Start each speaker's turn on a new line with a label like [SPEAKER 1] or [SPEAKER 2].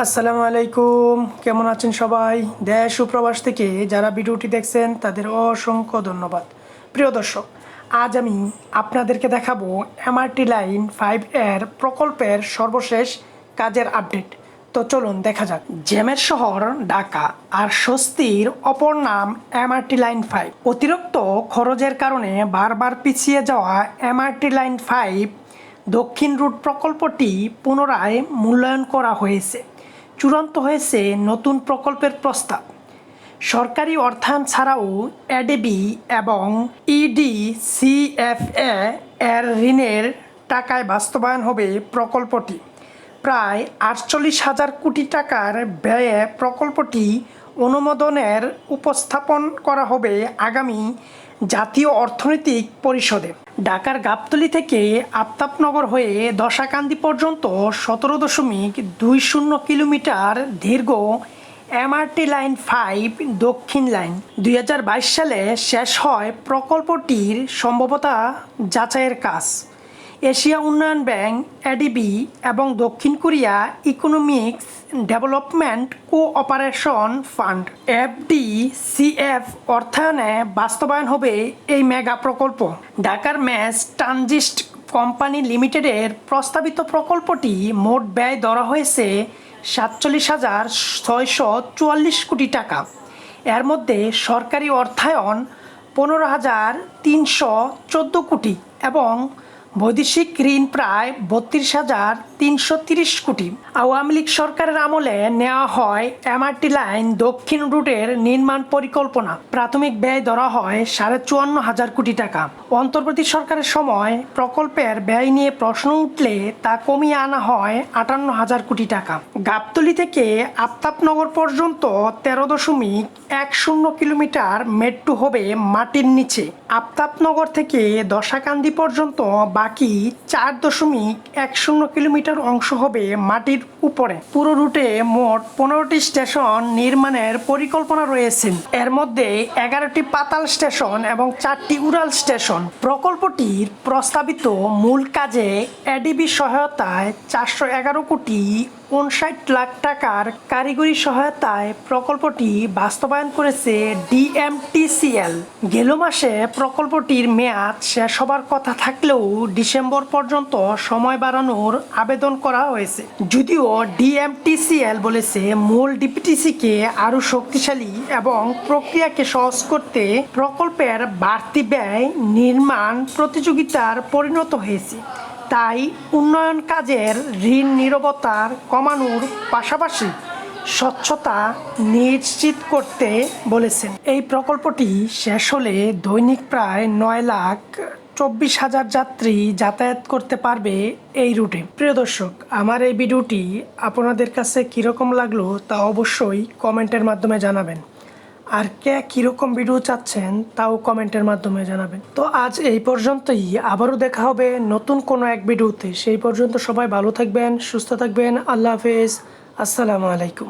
[SPEAKER 1] আসসালামু আলাইকুম, কেমন আছেন সবাই? দেশ ও প্রবাস থেকে যারা ভিডিওটি দেখছেন তাদের অসংখ্য ধন্যবাদ। প্রিয় দর্শক, আজ আমি আপনাদেরকে দেখাবো এমআরটি লাইন 5 এর প্রকল্পের সর্বশেষ কাজের আপডেট। তো চলুন দেখা যাক। জ্যামের শহর ঢাকা আর স্বস্তির অপর নাম এমআরটি লাইন 5। অতিরিক্ত খরচের কারণে বারবার পিছিয়ে যাওয়া এমআরটি লাইন 5 দক্ষিণ রুট প্রকল্পটি পুনরায় মূল্যায়ন করা হয়েছে। চূড়ান্ত হয়েছে নতুন প্রকল্পের প্রস্তাব। সরকারি অর্থায়ন ছাড়াও এডিবি এবং ইডিসিএফএ এর ঋণের টাকায় বাস্তবায়ন হবে প্রকল্পটি। প্রায় 48,000 কোটি টাকার ব্যয়ে প্রকল্পটি অনুমোদনের উপস্থাপন করা হবে আগামী জাতীয় অর্থনৈতিক পরিষদে। ঢাকার গাবতলী থেকে আফতাবনগর হয়ে দশাকান্দি পর্যন্ত 17.20 কিলোমিটার দীর্ঘ এমআরটি লাইন 5 দক্ষিণ লাইন 2022 সালে শেষ হয় প্রকল্পটির সম্ভাব্যতা যাচাইয়ের কাজ। এশিয়া উন্নয়ন ব্যাংক, এডিবি এবং দক্ষিণ Korea economics development cooperation fund EDCF অর্থায়নে বাস্তবায়ন হবে এই মেগা প্রকল্প। ঢাকার ম্যাস ট্রানজিট কোম্পানি লিমিটেডের প্রস্তাবিত প্রকল্পটি মোট ব্যয় ধরা হয়েছে 47,644 কোটি টাকা। এর মধ্যে সরকারি অর্থায়ন 15,314 কোটি এবং বৈদেশিক ঋণ প্রায় 32,330 কোটি। আওয়ামী লীগ সরকারের আমলে নেওয়া হয় এমআরটি লাইন দক্ষিণ রুটের নির্মাণ পরিকল্পনা। প্রাথমিক ব্যয় ধরা হয় 54,500 কোটি টাকা। অন্তর্বর্তী সরকারের সময় প্রকল্পের ব্যয় নিয়ে প্রশ্ন উঠলে তা কমিয়ে আনা হয় 58,000 কোটি টাকা। গাবতলী থেকে আফতাবনগর পর্যন্ত 13.10 কিলোমিটার মেট্রো হবে মাটির নিচে। আফতাবনগর থেকে দশাকান্দি পর্যন্ত বাকি 4.10 কিলোমিটার অংশ হবে মাটির উপরে। পুরো রুটে মোট 15টি স্টেশন নির্মাণের পরিকল্পনা রয়েছে। এর মধ্যে 11টি পাতাল স্টেশন এবং 4টি উড়াল স্টেশন। প্রকল্পটির প্রস্তাবিত মূল কাজে এডিবি সহায়তায় 411 কোটি 59 লাখ টাকার কারিগরি সহায়তায় প্রকল্পটি বাস্তবায়ন করেছে ডিএমটিসিএল। গেল মাসে প্রকল্পটির মেয়াদ শেষ হবার কথা থাকলেও ডিসেম্বর পর্যন্ত সময় বাড়ানোর আবেদন করা হয়েছে। যদিও ডিএমটিসিএল বলেছে মূল ডিপিটিসিকে আরও শক্তিশালী এবং প্রক্রিয়াকে সহজ করতে প্রকল্পের বাড়তি ব্যয় নির্মাণ প্রতিযোগিতার পরিণত হয়েছে। তাই উন্নয়ন কাজের ঋণ নীরবতার কমানোর পাশাপাশি স্বচ্ছতা নিশ্চিত করতে বলেছেন। এই প্রকল্পটি শেষ হলে দৈনিক প্রায় 9,24,000 যাত্রী যাতায়াত করতে পারবে এই রুটে। প্রিয় দর্শক, আমার এই ভিডিওটি আপনাদের কাছে কীরকম লাগলো তা অবশ্যই কমেন্টের মাধ্যমে জানাবেন। আর কে কীরকম ভিডিও চাচ্ছেন তাও কমেন্টের মাধ্যমে জানাবেন। তো আজ এই পর্যন্তই, আবারও দেখা হবে নতুন কোনো এক ভিডিওতে। সেই পর্যন্ত সবাই ভালো থাকবেন, সুস্থ থাকবেন। আল্লাহ হাফেজ, আসসালামু আলাইকুম।